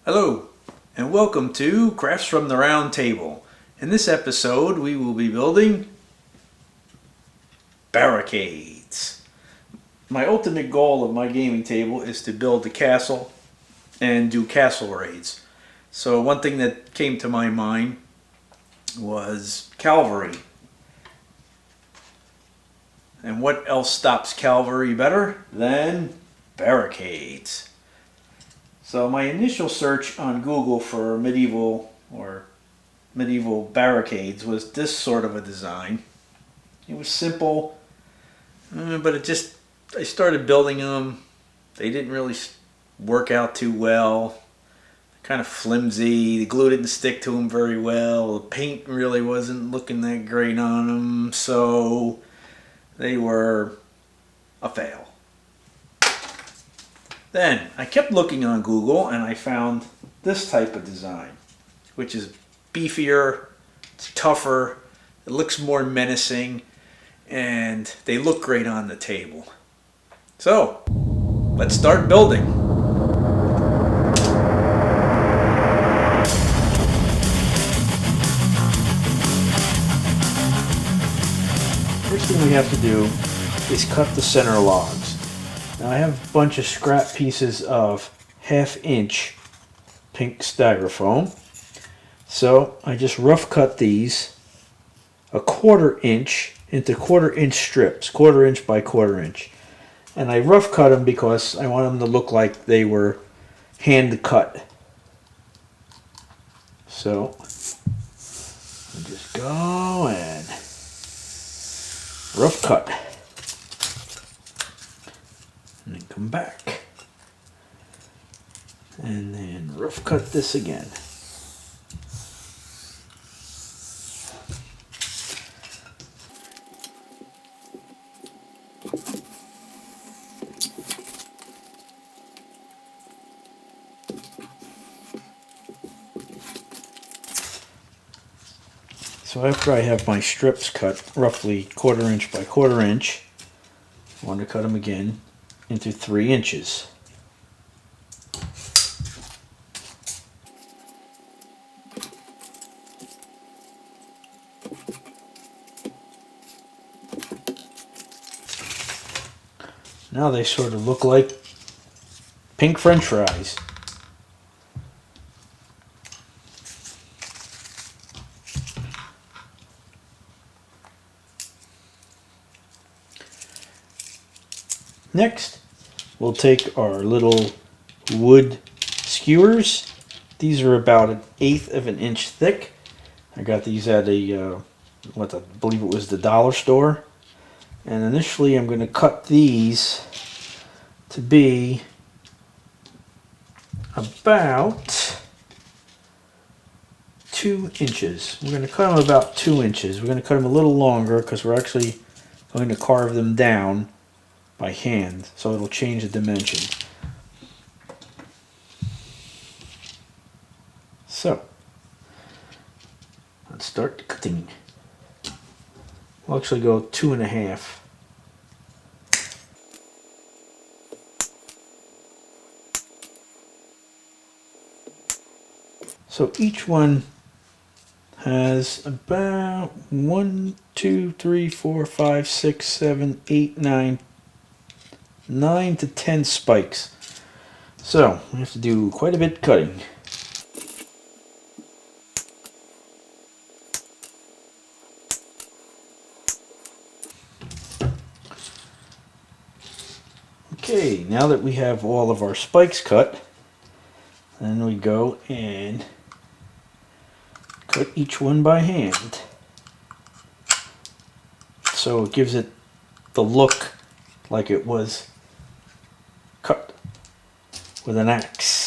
Hello, and welcome to Crafts from the Round Table. In this episode, we will be building barricades. My ultimate goal of my gaming table is to build a castle and do castle raids. So one thing that came to my mind was cavalry. And what else stops cavalry better than barricades? So my initial search on Google for medieval barricades was this sort of a design. It was simple, but I started building them. They didn't really work out too well. Kind of flimsy. The glue didn't stick to them very well. The paint really wasn't looking that great on them, so they were a fail. Then I kept looking on Google and I found this type of design, which is beefier, it's tougher, it looks more menacing, and they look great on the table. So, let's start building. First thing we have to do is cut the center logs. Now I have a bunch of scrap pieces of 1/2 inch pink styrofoam. So I just rough cut these a 1/4 inch into 1/4 inch strips, 1/4 inch by 1/4 inch. And I rough cut them because I want them to look like they were hand cut. So I just go and rough cut. And then come back. And then rough cut this again. So after I have my strips cut roughly 1/4 inch by 1/4 inch, I want to cut them again into 3 inches. Now they sort of look like pink French fries. Next, we'll take our little wood skewers. These are about 1/8 of an inch thick. I got these at I believe it was the dollar store. And initially I'm going to cut these to be about 2 inches. We're going to cut them about 2 inches. We're going to cut them a little longer because we're actually going to carve them down by hand, so it'll change the dimension. So, let's start cutting. We'll actually go 2.5. So each one has about 1, 2, 3, 4, 5, 6, 7, 8, 9 to 10 spikes. So we have to do quite a bit cutting. Okay, now that we have all of our spikes cut, then we go and cut each one by hand. So it gives it the look like it was cut with an axe.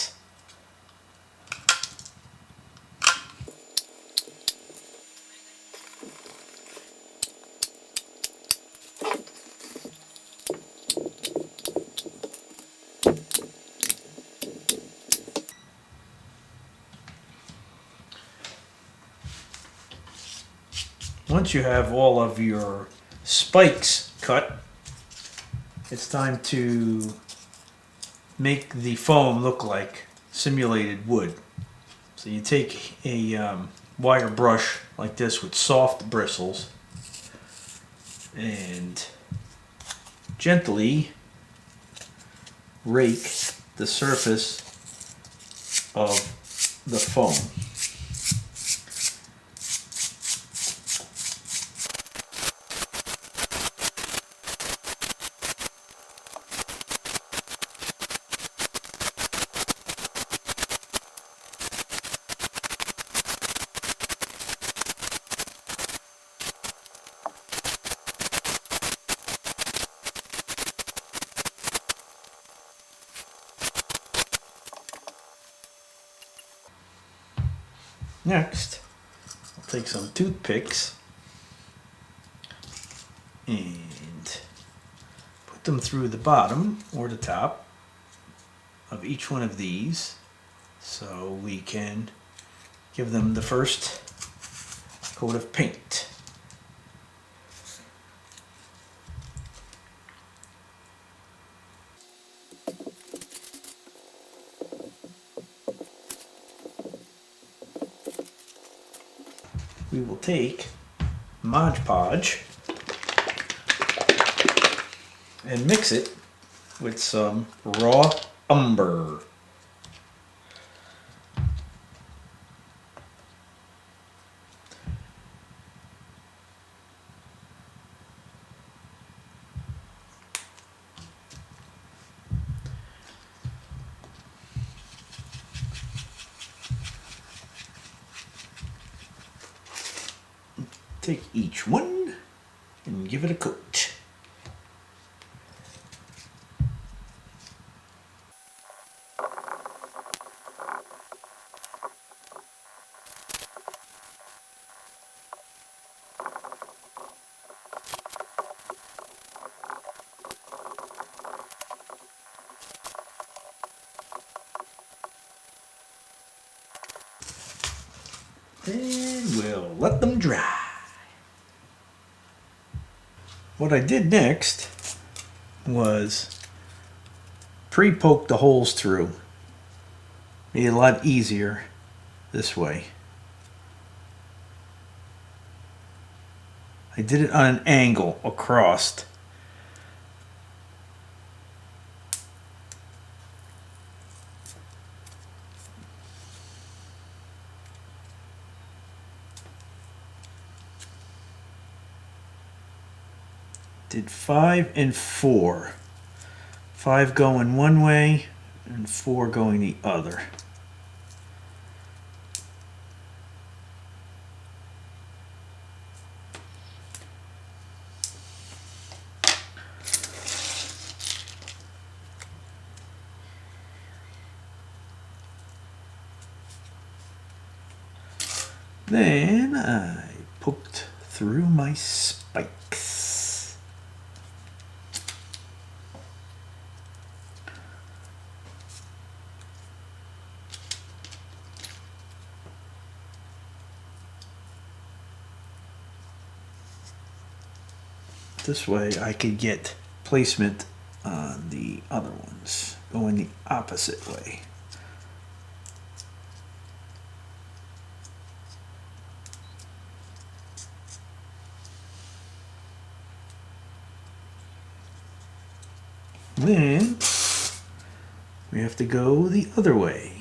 Once you have all of your spikes cut, it's time to make the foam look like simulated wood. So you take a wire brush like this with soft bristles and gently rake the surface of the foam. Next, I'll take some toothpicks and put them through the bottom or the top of each one of these so we can give them the first coat of paint. We will take Mod Podge and mix it with some raw umber. Take each one and give it a coat. Then we'll let them dry. What I did next was pre-poke the holes through. Made it a lot easier this way. I did it on an angle across. Did 5 and 4. 5 going one way and 4 going the other. Then I poked through my spikes. This way I could get placement on the other ones, going the opposite way. Then we have to go the other way.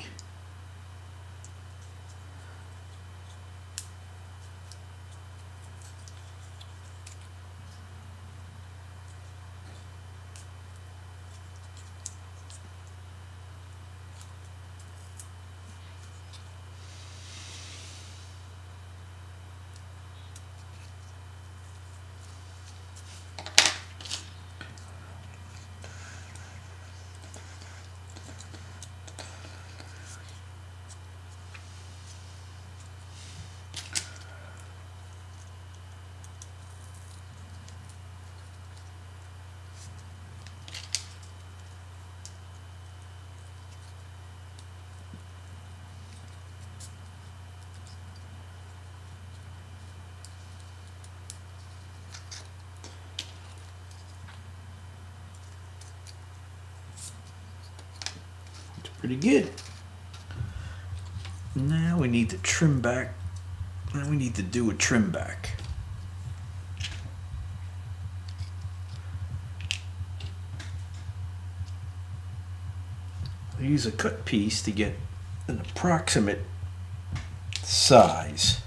Pretty good. Now we need to trim back. Now we need to do a trim back. I use a cut piece to get an approximate size.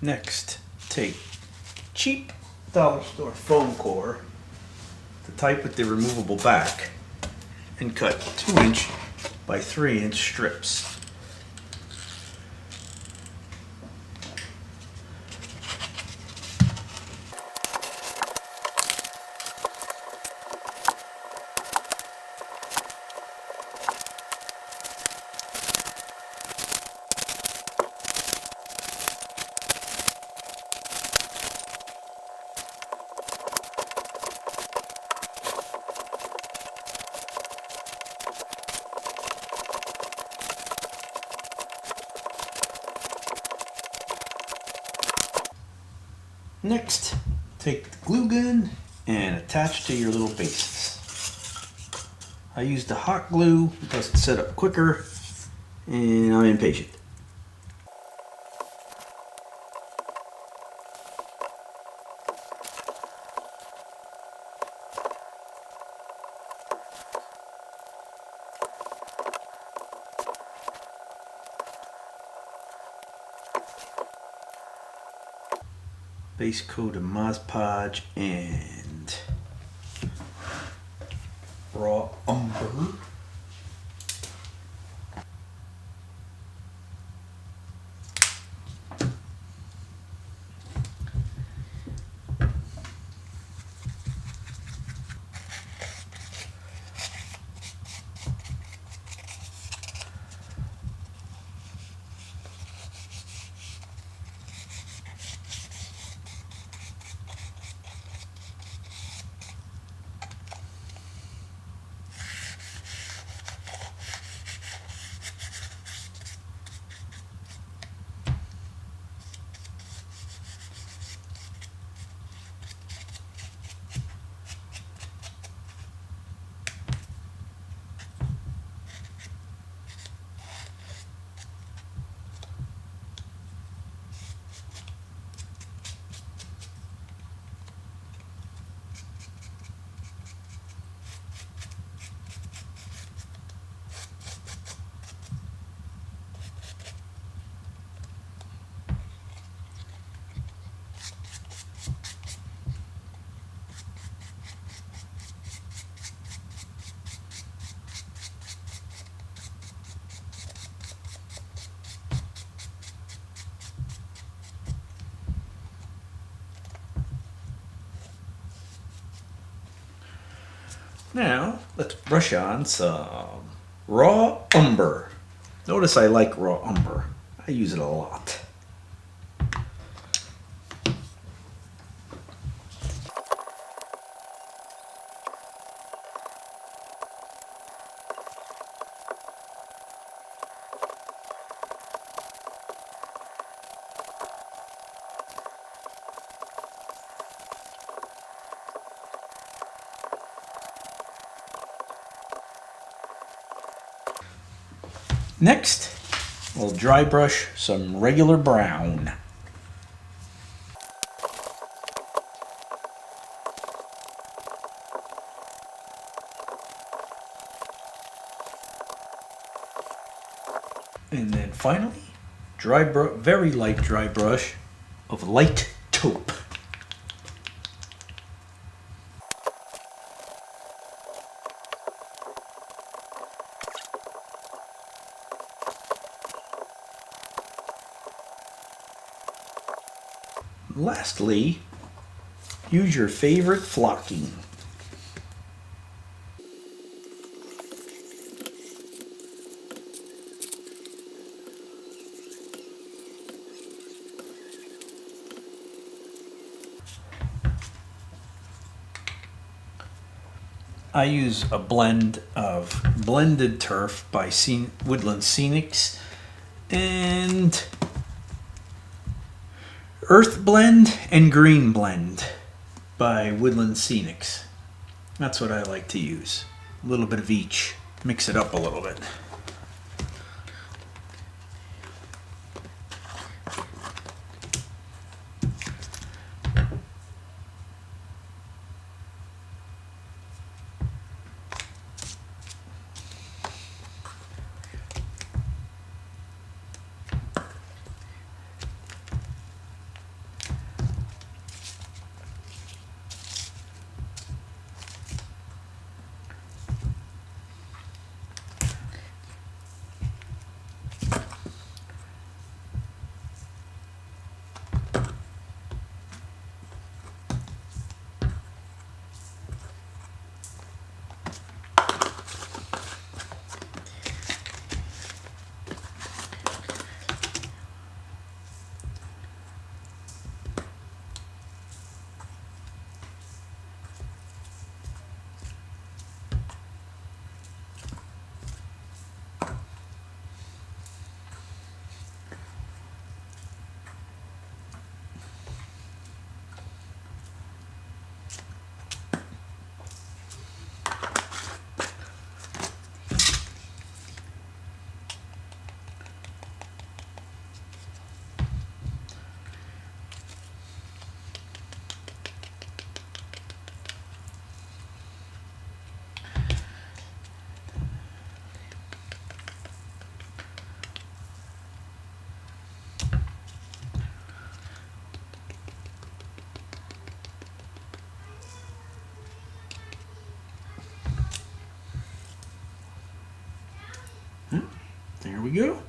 Next, take cheap dollar store foam core, the type with the removable back, and cut 2" by 3" strips. Next, take the glue gun and attach to your little bases. I use the hot glue because it set up quicker and I'm impatient. Base coat of Mod Podge and raw umber. Now, let's brush on some raw umber. Notice I like raw umber. I use it a lot. Next, we'll dry brush some regular brown. And then finally, very light dry brush of light taupe. Lastly, use your favorite flocking. I use a blend of blended turf by Woodland Scenics and Earth Blend and Green Blend by Woodland Scenics. That's what I like to use. A little bit of each. Mix it up a little bit. There we go.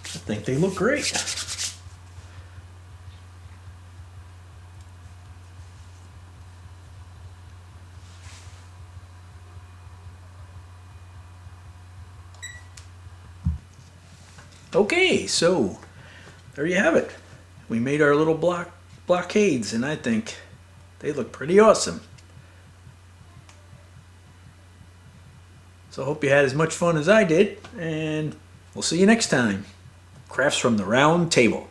I think they look great. Okay, so there you have it. We made our little blockades, and I think they look pretty awesome. So I hope you had as much fun as I did, and we'll see you next time. Crafts from the Round Table.